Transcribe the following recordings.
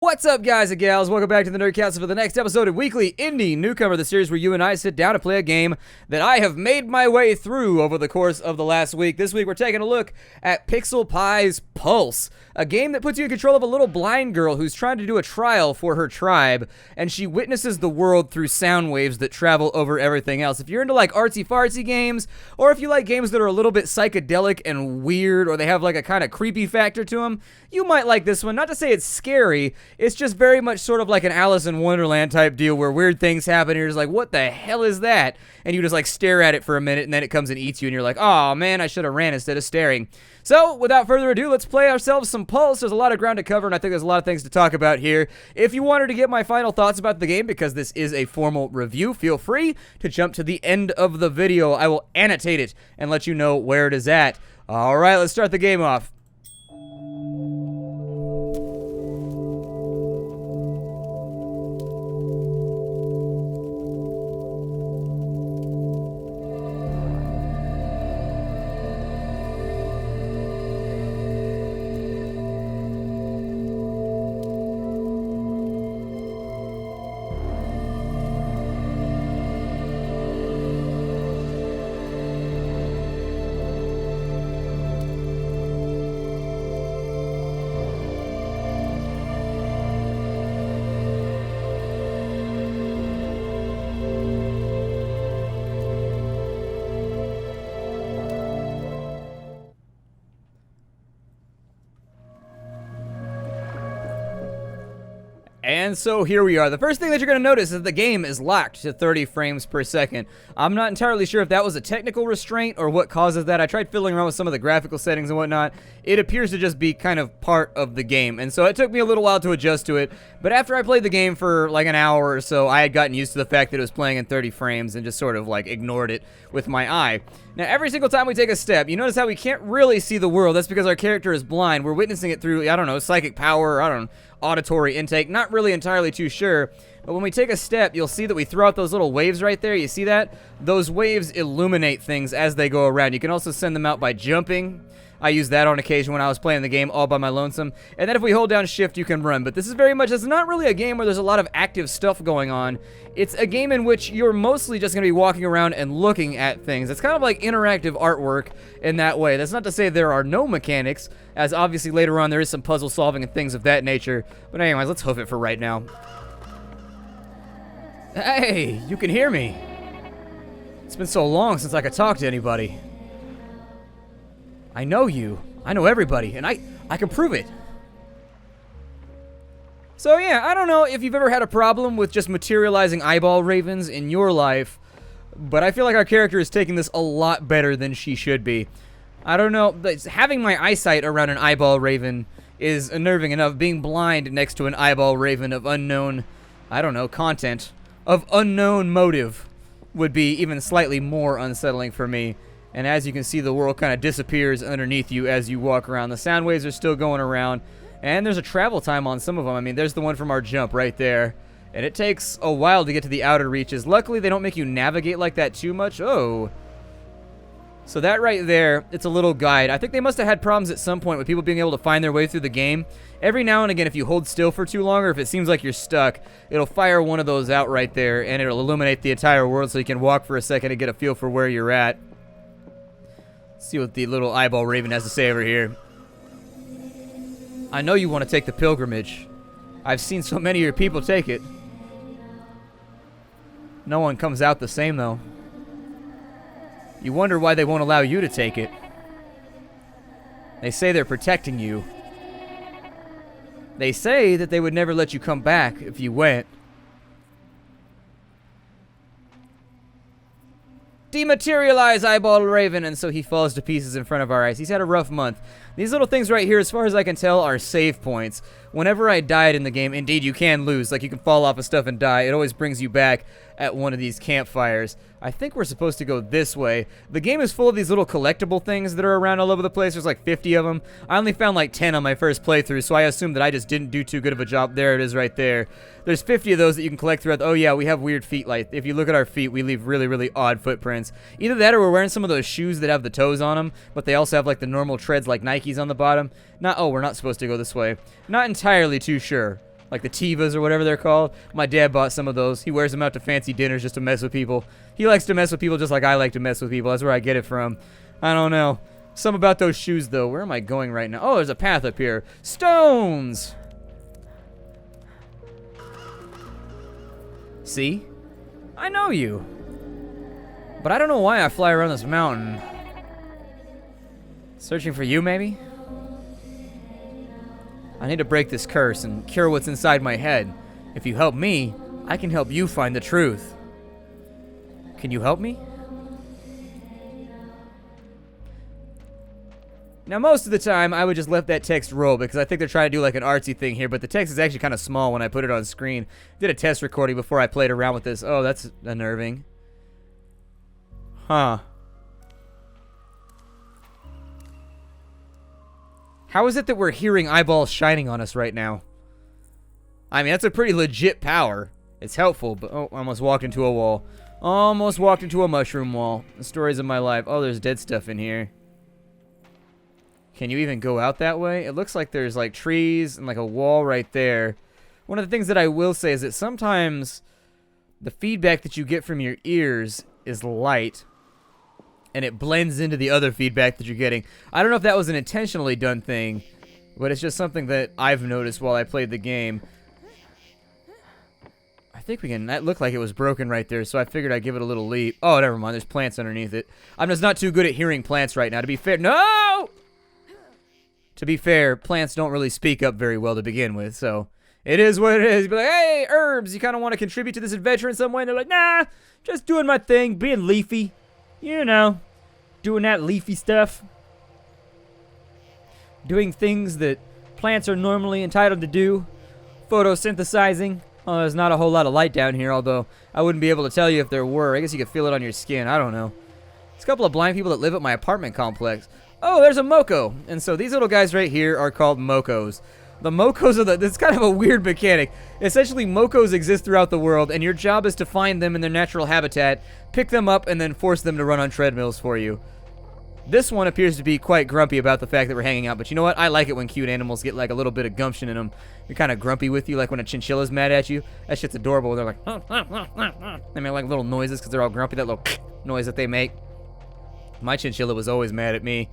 What's up, guys and gals? Welcome back to the Nerdcast for the next episode of Weekly Indie Newcomer, the series where you and I sit down and play a game that I have made my way through over the course of the last week. This week, we're taking a look at PixelPi's Pulse, a game that puts you in control of a little blind girl who's trying to do a trial for her tribe, and she witnesses the world through sound waves that travel over everything else. If you're into like artsy-fartsy games, or if you like games that are a little bit psychedelic and weird, or they have like a kind of creepy factor to them, you might like this one. Not to say it's scary, it's just very much sort of like an Alice in Wonderland type deal where weird things happen and you're just like, what the hell is that? And you just like stare at it for a minute and then it comes and eats you and you're like, oh man, I should have ran instead of staring. So without further ado, let's play ourselves some Pulse. There's a lot of ground to cover and I think there's a lot of things to talk about here. If you wanted to get my final thoughts about the game, because this is a formal review, feel free to jump to the end of the video. I will annotate it and let you know where it is at. Alright, let's start the game off. And so here we are. The first thing that you're going to notice is that the game is locked to 30 frames per second. I'm not entirely sure if that was a technical restraint or what causes that. I tried fiddling around with some of the graphical settings and whatnot. It appears to just be kind of part of the game. And so it took me a little while to adjust to it. But after I played the game for like an hour or so, I had gotten used to the fact that it was playing in 30 frames and just sort of like ignored it with my eye. Now, every single time we take a step, you notice how we can't really see the world. That's because our character is blind. We're witnessing it through, I don't know, psychic power, or I don't know, auditory intake. Not really entirely too sure. But when we take a step, you'll see that we throw out those little waves right there. You see that? Those waves illuminate things as they go around. You can also send them out by jumping. I used that on occasion when I was playing the game all by my lonesome. And then if we hold down shift, you can run. But this is very much, it's not really a game where there's a lot of active stuff going on. It's a game in which you're mostly just going to be walking around and looking at things. It's kind of like interactive artwork in that way. That's not to say there are no mechanics, as obviously later on there is some puzzle solving and things of that nature. But anyways, let's hoof it for right now. Hey, you can hear me. It's been so long since I could talk to anybody. I know you. I know everybody, and I can prove it. So yeah, I don't know if you've ever had a problem with just materializing eyeball ravens in your life, but I feel like our character is taking this a lot better than she should be. I don't know, having my eyesight around an eyeball raven is unnerving enough. Being blind next to an eyeball raven of unknown, I don't know, content, of unknown motive would be even slightly more unsettling for me. And as you can see, the world kind of disappears underneath you as you walk around. The sound waves are still going around, and there's a travel time on some of them. I mean, there's the one from our jump right there, and it takes a while to get to the outer reaches. Luckily, they don't make you navigate like that too much. Oh. So that right there, it's a little guide. I think they must have had problems at some point with people being able to find their way through the game. Every now and again, if you hold still for too long, or if it seems like you're stuck, it'll fire one of those out right there, and it'll illuminate the entire world so you can walk for a second and get a feel for where you're at. See what the little eyeball raven has to say over here. I know you want to take the pilgrimage. I've seen so many of your people take it. No one comes out the same, though. You wonder why they won't allow you to take it. They say they're protecting you. They say that they would never let you come back if you went. Dematerialize eyeball raven, and so he falls to pieces in front of our eyes. He's had a rough month. These little things right here, as far as I can tell, are save points. Whenever I died in the game, indeed you can lose, like you can fall off of stuff and die. It always brings you back at one of these campfires. I think we're supposed to go this way. The game is full of these little collectible things that are around all over the place. There's like 50 of them. I only found like 10 on my first playthrough, so I assumed that I just didn't do too good of a job. There it is right there. There's 50 of those that you can collect throughout. Oh yeah, we have weird feet. Like, if you look at our feet, we leave really, really odd footprints. Either that or we're wearing some of those shoes that have the toes on them, but they also have like the normal treads like Nikes on the bottom. Oh, we're not supposed to go this way. Not entirely too sure. Like the Tivas or whatever they're called. My dad bought some of those. He wears them out to fancy dinners just to mess with people. He likes to mess with people just like I like to mess with people. That's where I get it from. I don't know. Some about those shoes, though. Where am I going right now? Oh, there's a path up here. Stones! See? I know you. But I don't know why I fly around this mountain. Searching for you, maybe? I need to break this curse and cure what's inside my head. If you help me, I can help you find the truth. Can you help me? Now, most of the time, I would just let that text roll because I think they're trying to do like an artsy thing here, but the text is actually kind of small when I put it on screen. Did a test recording before I played around with this. Oh, that's unnerving. Huh. How is it that we're hearing eyeballs shining on us right now? I mean, that's a pretty legit power. It's helpful, but oh, I almost walked into a wall. Almost walked into a mushroom wall. The stories of my life. Oh, there's dead stuff in here. Can you even go out that way? It looks like there's like trees and like a wall right there. One of the things that I will say is that sometimes the feedback that you get from your ears is light. And it blends into the other feedback that you're getting. I don't know if that was an intentionally done thing, but it's just something that I've noticed while I played the game. I think we can... That looked like it was broken right there, so I figured I'd give it a little leap. Oh, never mind. There's plants underneath it. I'm just not too good at hearing plants right now. To be fair... No! To be fair, plants don't really speak up very well to begin with, so... It is what it is. You'd be like, hey, herbs, you kind of want to contribute to this adventure in some way? And they're like, nah, just doing my thing, being leafy. You know, doing that leafy stuff. Doing things that plants are normally entitled to do. Photosynthesizing. Oh, there's not a whole lot of light down here, although I wouldn't be able to tell you if there were. I guess you could feel it on your skin. I don't know. There's a couple of blind people that live at my apartment complex. Oh, there's a Moco. And so these little guys right here are called Mocos. The Mocos are it's kind of a weird mechanic. Essentially, Mocos exist throughout the world, and your job is to find them in their natural habitat, pick them up, and then force them to run on treadmills for you. This one appears to be quite grumpy about the fact that we're hanging out, but you know what? I like it when cute animals get like a little bit of gumption in them. They're kind of grumpy with you, like when a chinchilla's mad at you. That shit's adorable. They're like, they make like little noises because they're all grumpy, that little noise that they make. My chinchilla was always mad at me.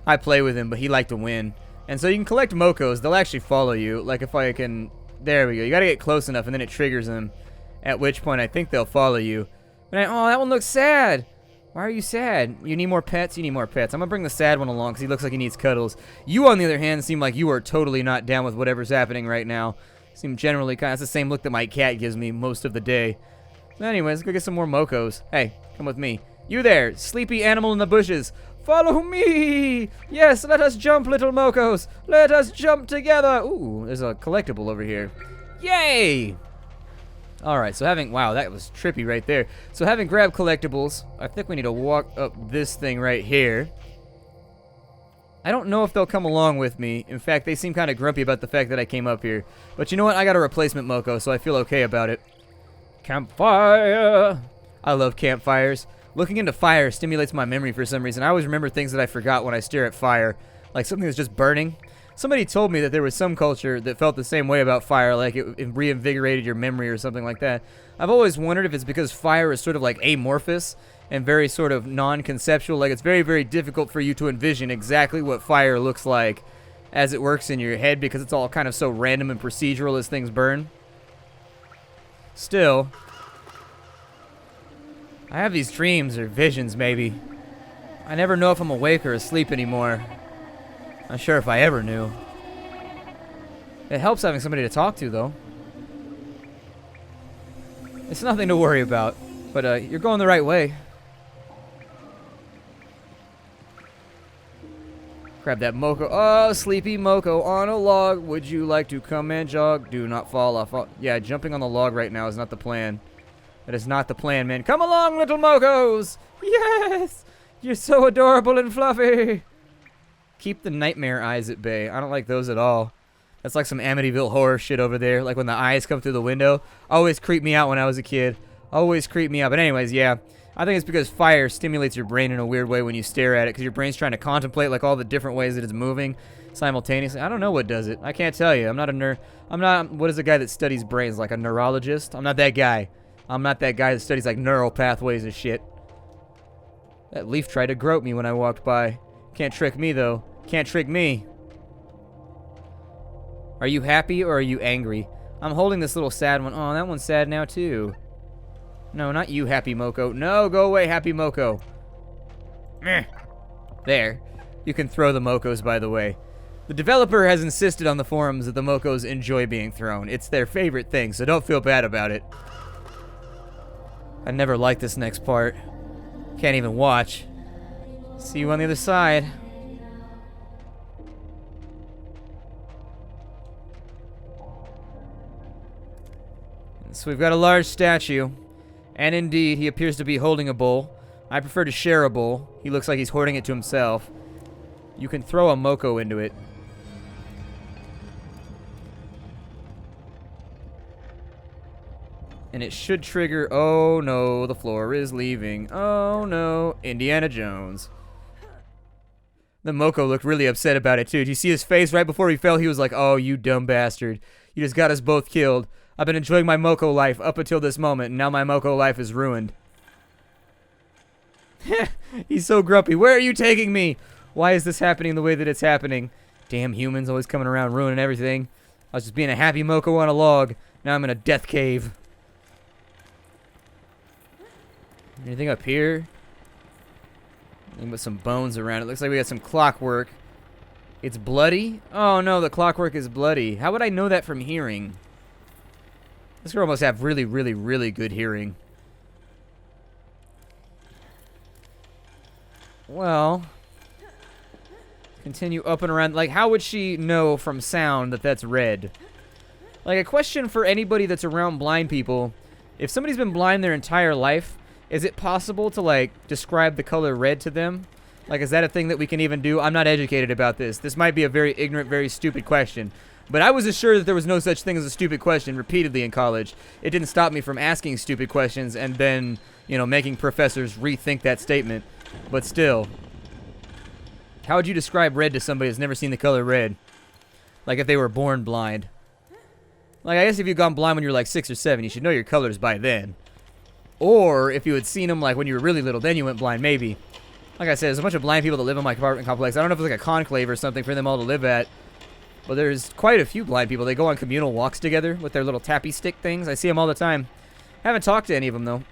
I play with him, but he liked to win. And so you can collect Mocos. They'll actually follow you. Like if I can... There we go. You gotta get close enough, and then it triggers them. At which point I think they'll follow you. But oh, that one looks sad. Why are you sad? You need more pets? You need more pets. I'm gonna bring the sad one along because he looks like he needs cuddles. You, on the other hand, seem like you are totally not down with whatever's happening right now. Seem generally kind of... That's the same look that my cat gives me most of the day. But anyways, let's go get some more Mocos. Hey, come with me. You there, sleepy animal in the bushes. Follow me! Yes, let us jump, little Mocos. Let us jump together. Ooh, there's a collectible over here. Yay! Alright, so having... Wow, that was trippy right there. So having grabbed collectibles, I think we need to walk up this thing right here. I don't know if they'll come along with me. In fact, they seem kind of grumpy about the fact that I came up here. But you know what? I got a replacement Moco, so I feel okay about it. Campfire! I love campfires. Looking into fire stimulates my memory for some reason. I always remember things that I forgot when I stare at fire. Like something that's just burning. Somebody told me that there was some culture that felt the same way about fire, like it reinvigorated your memory or something like that. I've always wondered if it's because fire is sort of like amorphous and very sort of non-conceptual. Like it's very, very difficult for you to envision exactly what fire looks like as it works in your head because it's all kind of so random and procedural as things burn. Still... I have these dreams, or visions, maybe. I never know if I'm awake or asleep anymore. Not sure if I ever knew. It helps having somebody to talk to, though. It's nothing to worry about, but you're going the right way. Grab that Moco. Oh, sleepy Moco on a log. Would you like to come and jog? Do not fall off. Oh, yeah, jumping on the log right now is not the plan. That is not the plan, man. Come along, little Mocos! Yes! You're so adorable and fluffy! Keep the nightmare eyes at bay. I don't like those at all. That's like some Amityville horror shit over there. Like when the eyes come through the window. Always creeped me out when I was a kid. Always creeped me out. But anyways, yeah. I think it's because fire stimulates your brain in a weird way when you stare at it. Because your brain's trying to contemplate like all the different ways that it's moving. simultaneously. I don't know what does it. I can't tell you. I'm not a I'm not, what is the guy that studies brains, like a neurologist? I'm not that guy. I'm not that guy that studies like neural pathways and shit. That leaf tried to grope me when I walked by. Can't trick me though. Can't trick me. Are you happy or are you angry? I'm holding this little sad one. Oh, that one's sad now too. No, not you, Happy Moco. No, go away, Happy Moco. Meh. There. You can throw the Mocos, by the way. The developer has insisted on the forums that the Mocos enjoy being thrown. It's their favorite thing, so don't feel bad about it. I never liked this next part. Can't even watch. See you on the other side. So we've got a large statue. And indeed, he appears to be holding a bowl. I prefer to share a bowl. He looks like he's hoarding it to himself. You can throw a Moco into it. And it should trigger... Oh no, the floor is leaving. Oh no, Indiana Jones. The Moco looked really upset about it too. Did you see his face right before he fell? He was like, oh, you dumb bastard. You just got us both killed. I've been enjoying my Moco life up until this moment, and now my Moco life is ruined. He's so grumpy. Where are you taking me? Why is this happening the way that it's happening? Damn humans always coming around ruining everything. I was just being a happy Moco on a log. Now I'm in a death cave. Anything up here? Nothing but some bones around. It looks like we got some clockwork. It's bloody? Oh no, the clockwork is bloody. How would I know that from hearing? This girl must have really, really, really good hearing. Well, continue up and around. Like, how would she know from sound that that's red? Like, a question for anybody that's around blind people. If somebody's been blind their entire life, is it possible to, like, describe the color red to them? Like, is that a thing that we can even do? I'm not educated about this. This might be a very ignorant, very stupid question. But I was assured that there was no such thing as a stupid question repeatedly in college. It didn't stop me from asking stupid questions and then, you know, making professors rethink that statement. But still, how would you describe red to somebody that's never seen the color red? Like if they were born blind. Like, I guess if you've gone blind when you were like 6 or 7, you should know your colors by then. Or if you had seen them like when you were really little, then you went blind, maybe. Like I said, there's a bunch of blind people that live in my apartment complex. I don't know if it's like a conclave or something for them all to live at. But there's quite a few blind people. They go on communal walks together with their little tappy stick things. I see them all the time. Haven't talked to any of them, though.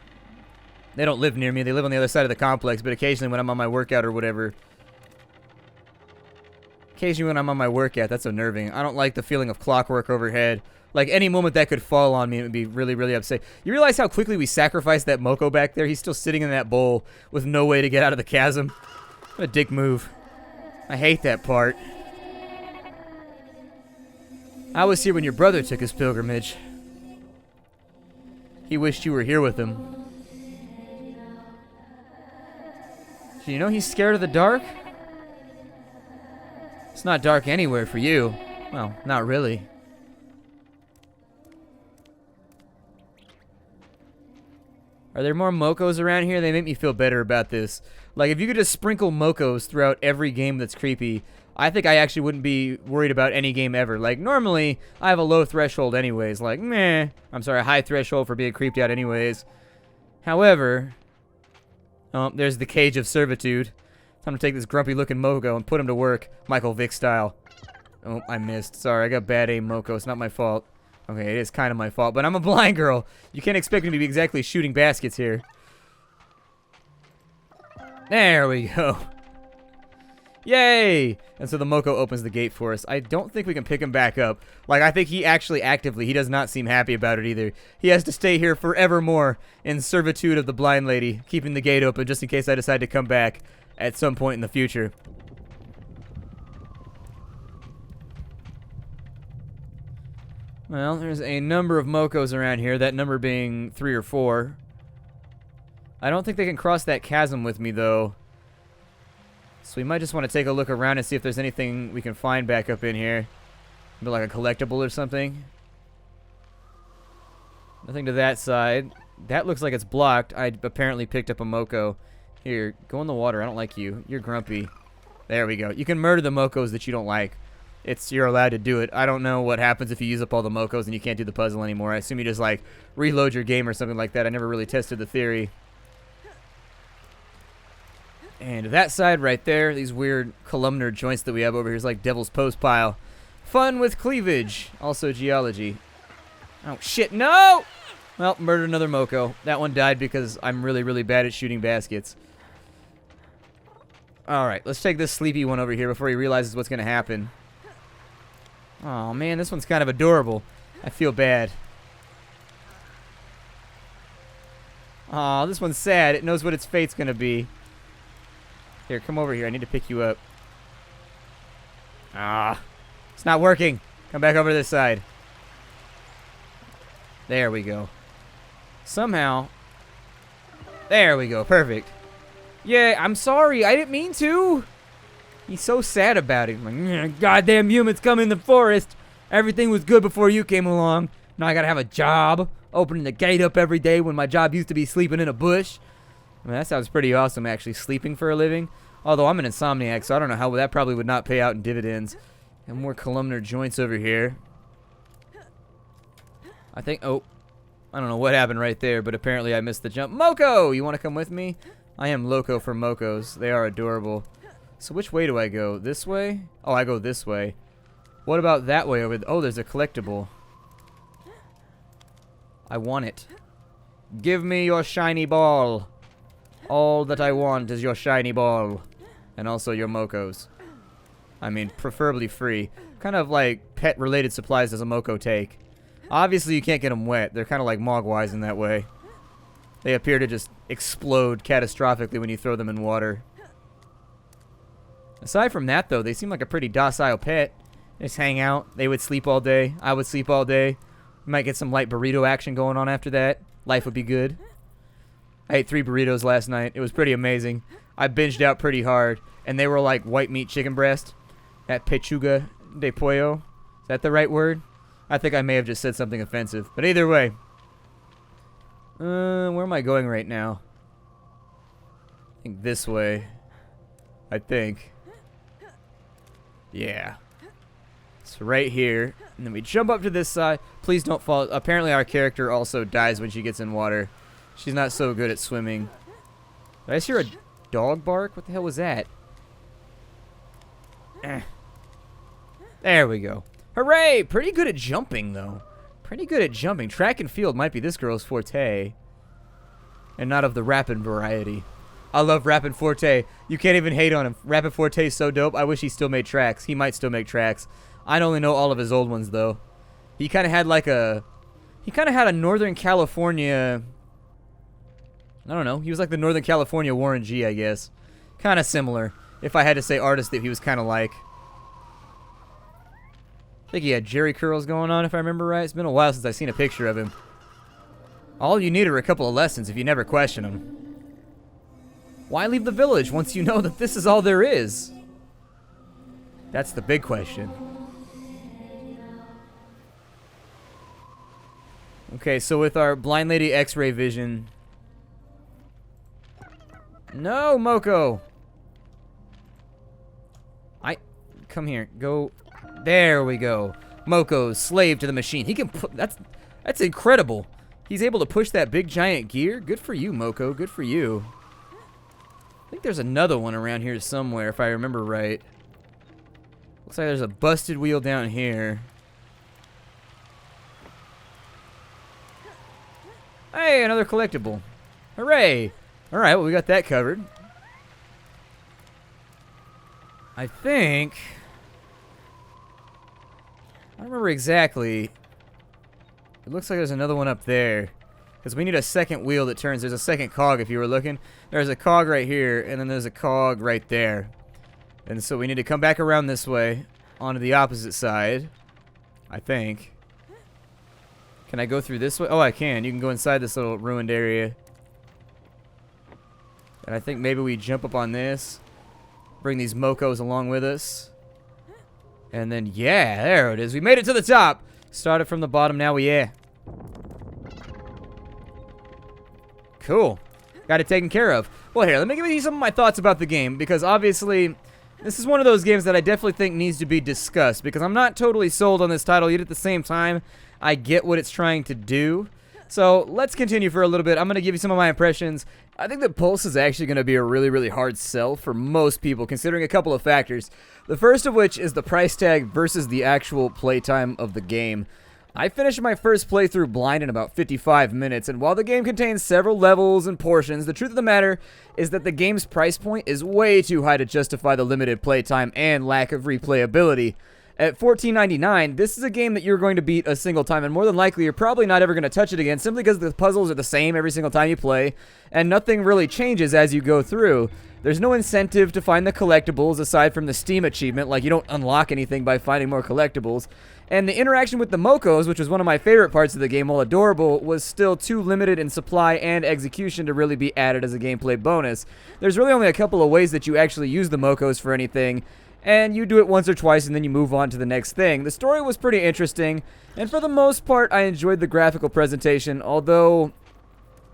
They don't live near me. They live on the other side of the complex, but occasionally when I'm on my workout or whatever. Occasionally when I'm on my workout, that's unnerving. I don't like the feeling of clockwork overhead. Like, any moment that could fall on me, it would be really, really upset. You realize how quickly we sacrificed that Moco back there? He's still sitting in that bowl with no way to get out of the chasm. What a dick move. I hate that part. I was here when your brother took his pilgrimage. He wished you were here with him. Do you know he's scared of the dark? It's not dark anywhere for you. Well, not really. Are there more Mocos around here? They make me feel better about this. Like, if you could just sprinkle Mocos throughout every game that's creepy, I think I actually wouldn't be worried about any game ever. Like, normally, I have a low threshold anyways. Like, meh. I'm sorry, a high threshold for being creeped out anyways. However... Oh, there's the cage of servitude. Time to take this grumpy-looking Moco and put him to work, Michael Vick style. Oh, I missed. Sorry, I got bad aim, Moco. It's not my fault. Okay, it is kind of my fault, but I'm a blind girl. You can't expect me to be exactly shooting baskets here. There we go. Yay! And so the Moco opens the gate for us. I don't think we can pick him back up. Like, I think he actually actively, he does not seem happy about it either. He has to stay here forevermore in servitude of the blind lady, keeping the gate open just in case I decide to come back at some point in the future. Well, there's a number of Mocos around here, that number being 3 or 4. I don't think they can cross that chasm with me, though. So we might just want to take a look around and see if there's anything we can find back up in here. Maybe like a collectible or something. Nothing to that side. That looks like it's blocked. I apparently picked up a Moco. Here, go in the water. I don't like you. You're grumpy. There we go. You can murder the Mocos that you don't like. you're allowed to do it. I don't know what happens if you use up all the Mocos and you can't do the puzzle anymore. I assume you just, like, reload your game or something like that. I never really tested the theory. And that side right there, these weird columnar joints that we have over here is like Devil's Post Pile. Fun with cleavage. Also geology. Oh, shit, no! Well, murdered another Moco. That one died because I'm really, really bad at shooting baskets. Alright, let's take this sleepy one over here before he realizes what's going to happen. Oh man, this one's kind of adorable. I feel bad. Aw, this one's sad. It knows what its fate's going to be. Here, come over here. I need to pick you up. Ah, it's not working. Come back over to this side. There we go. Somehow. There we go. Perfect. Yeah, I'm sorry. I didn't mean to. He's so sad about it. Like, goddamn humans come in the forest. Everything was good before you came along. Now I gotta have a job. Opening the gate up every day when my job used to be sleeping in a bush. I mean, that sounds pretty awesome, actually, sleeping for a living. Although I'm an insomniac, so I don't know how that probably would not pay out in dividends. And more columnar joints over here. I think, oh, I don't know what happened right there, but apparently I missed the jump. Moco, you want to come with me? I am loco for Mocos. They are adorable. So which way do I go? This way? Oh, I go this way. What about that way over there? Oh, there's a collectible. I want it. Give me your shiny ball. All that I want is your shiny ball. And also your Mocos. I mean, preferably free. Kind of like pet-related supplies does a Moco take. Obviously, you can't get them wet. They're kind of like Mogwais in that way. They appear to just explode catastrophically when you throw them in water. Aside from that, though, they seem like a pretty docile pet. They just hang out. They would sleep all day. I would sleep all day. We might get some light burrito action going on after that. Life would be good. I ate 3 burritos last night. It was pretty amazing. I binged out pretty hard. And they were like white meat chicken breast. That pechuga de pollo. Is that the right word? I think I may have just said something offensive. But either way. Where am I going right now? I think this way. I think. Yeah. So right here. And then we jump up to this side. Please don't fall. Apparently our character also dies when she gets in water. She's not so good at swimming. Did I just hear a dog bark? What the hell was that? There we go. Hooray! Pretty good at jumping, though. Pretty good at jumping. Track and field might be this girl's forte. And not of the rapid variety. I love Rapid Forte. You can't even hate on him. Rapid Forte is so dope. I wish he still made tracks. He might still make tracks. I only know all of his old ones, though. He kind of had like a... He kind of had a Northern California... I don't know. He was like the Northern California Warren G, I guess. Kind of similar. If I had to say artist that he was kind of like. I think he had Jerry curls going on, if I remember right. It's been a while since I've seen a picture of him. All you need are a couple of lessons if you never question him. Why leave the village once you know that this is all there is? That's the big question. Okay, so with our blind lady x-ray vision... No, Moco! Come here. Go... There we go. Moco's slave to the machine. He can put... That's incredible. He's able to push that big giant gear. Good for you, Moco. Good for you. I think there's another one around here somewhere, if I remember right. Looks like there's a busted wheel down here. Hey, another collectible. Hooray! Alright, well, we got that covered. I think... I don't remember exactly. It looks like there's another one up there. Because we need a second wheel that turns. There's a second cog if you were looking. There's a cog right here, and then there's a cog right there. And so we need to come back around this way, onto the opposite side. I think. Can I go through this way? Oh, I can. You can go inside this little ruined area. And I think maybe we jump up on this. Bring these Mocos along with us. And then, yeah, there it is. We made it to the top. Started from the bottom, now yeah. Cool. Got it taken care of. Well, here, let me give you some of my thoughts about the game. Because obviously, This is one of those games that I definitely think needs to be discussed, because I'm not totally sold on this title, yet at the same time, I get what it's trying to do. So, let's continue for a little bit. I'm going to give you some of my impressions. I think that Pulse is actually going to be a really, really hard sell for most people, considering a couple of factors. The first of which is the price tag versus the actual playtime of the game. I finished my first playthrough blind in about 55 minutes, and while the game contains several levels and portions, the truth of the matter is that the game's price point is way too high to justify the limited playtime and lack of replayability. At $14.99, this is a game that you're going to beat a single time, and more than likely, you're probably not ever going to touch it again, simply because the puzzles are the same every single time you play, and nothing really changes as you go through. There's no incentive to find the collectibles aside from the Steam achievement, like you don't unlock anything by finding more collectibles. And the interaction with the Mocos, which was one of my favorite parts of the game, while adorable, was still too limited in supply and execution to really be added as a gameplay bonus. There's really only a couple of ways that you actually use the Mocos for anything, and you do it once or twice and then you move on to the next thing. The story was pretty interesting, and for the most part, I enjoyed the graphical presentation, although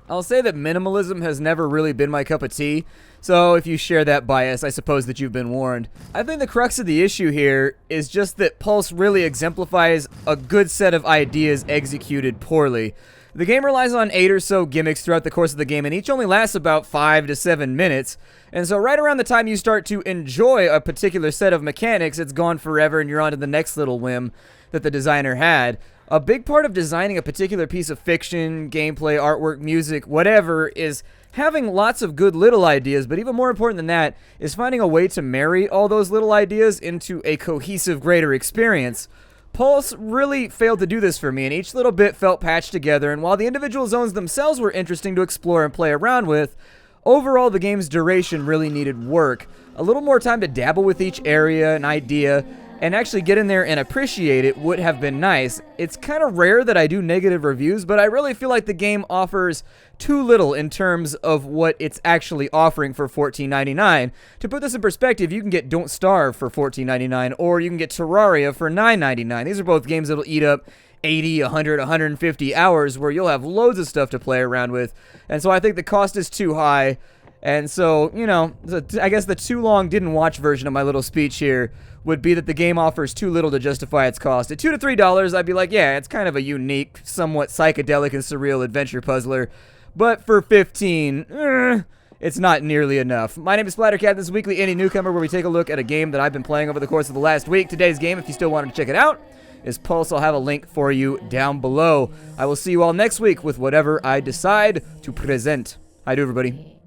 I'll say that minimalism has never really been my cup of tea, so if you share that bias, I suppose that you've been warned. I think the crux of the issue here is just that Pulse really exemplifies a good set of ideas executed poorly. The game relies on 8 or so gimmicks throughout the course of the game, and each only lasts about 5 to 7 minutes, and so right around the time you start to enjoy a particular set of mechanics, it's gone forever and you're on to the next little whim that the designer had. A big part of designing a particular piece of fiction, gameplay, artwork, music, whatever, is having lots of good little ideas, but even more important than that is finding a way to marry all those little ideas into a cohesive, greater experience. Pulse really failed to do this for me, and each little bit felt patched together, and while the individual zones themselves were interesting to explore and play around with, overall the game's duration really needed work. A little more time to dabble with each area and idea, and actually get in there and appreciate it would have been nice. It's kind of rare that I do negative reviews, but I really feel like the game offers too little in terms of what it's actually offering for $14.99. To put this in perspective, you can get Don't Starve for $14.99, or you can get Terraria for $9.99. These are both games that'll eat up 80, 100, 150 hours where you'll have loads of stuff to play around with. And so I think the cost is too high. And so, you know, I guess the too long didn't watch version of my little speech here would be that the game offers too little to justify its cost. At $2 to $3, I'd be like, yeah, it's kind of a unique, somewhat psychedelic and surreal adventure puzzler. But for $15, it's not nearly enough. My name is Splattercat. This is Weekly Indie Newcomer, where we take a look at a game that I've been playing over the course of the last week. Today's game, if you still wanted to check it out, is Pulse. I'll have a link for you down below. I will see you all next week with whatever I decide to present. Hi to everybody.